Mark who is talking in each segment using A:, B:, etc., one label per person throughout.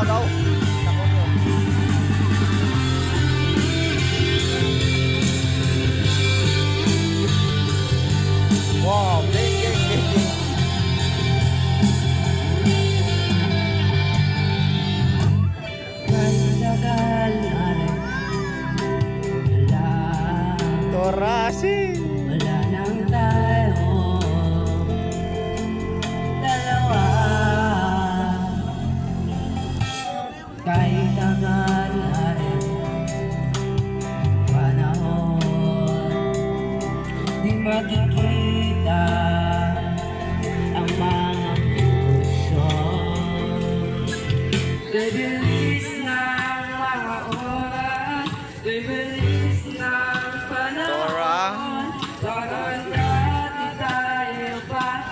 A: agaw. Takot yun. Wow, ding, ding, ding, ding. Torasi.
B: Wala nang tayo dalawa. Kahit tagal na rin panahon, di makikita ang mga puso. Bibilis ng mga oras, bibilis ng panahon. Parang dati tayo pa,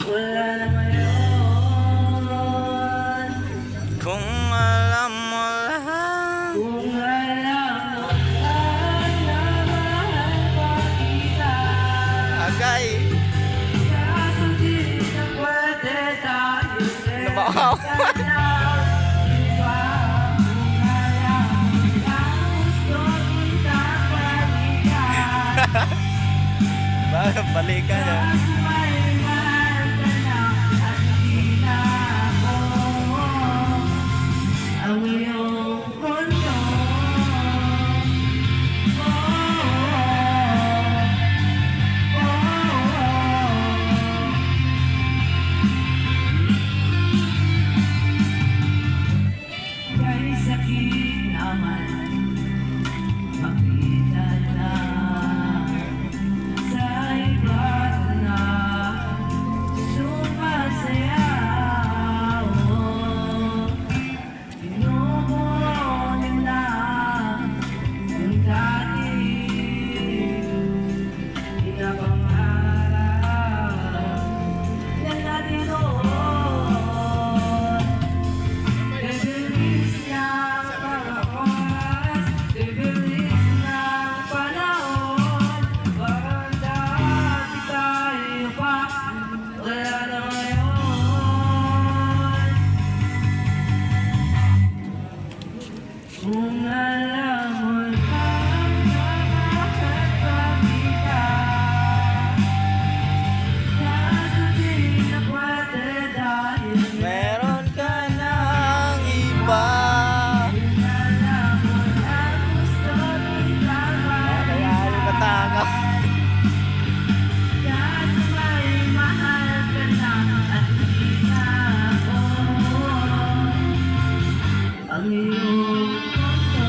B: wala na ngayon.
A: Kung alam mo lang.
B: Kung alam mo lang na mahal pa kita,
A: Agay.
B: kaso di na pwede tayo
A: Nabakaw. Balikan ya.
B: Ang iyong kondo, kahit sakit naman makita na sa iba't na sumasayaw. Pinupunin na yung dati pinapangarap na natin noon. Bibilis ng mga oras, bibilis ng panahon. Parang dati tayo pa, wala na ngayon. Kung alam mo lang na bakit pa kita, kaso di na pwede dahil
A: Meron ka ng iba.
B: kung alam mo lang gusto kita
A: Kaya yung matanga.
B: kaso may mahal ka na at hindi na ako. Ang iyong kondo,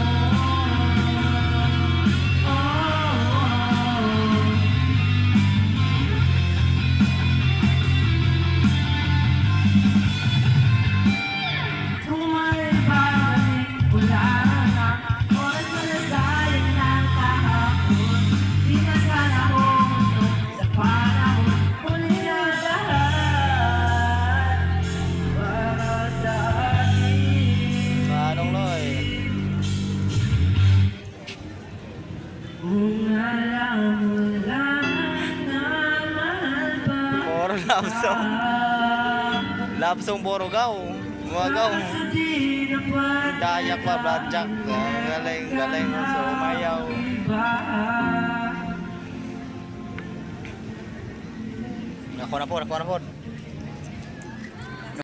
B: kung may babalik wala na, oras mo na sayang ng kahapon. Di na sana humunto sa panahon, huli na lahat para sa akin.
A: Manong Loy.
B: Kung alam mo lang na mahal pa
A: Puro love song.
B: kita,
A: Love song puro gaw. Umagaw.
B: kaso di na pwede
A: Dayak pa, Bladjack. Galing, galing. So, umayaw. Nakuha na po, nakuha na po.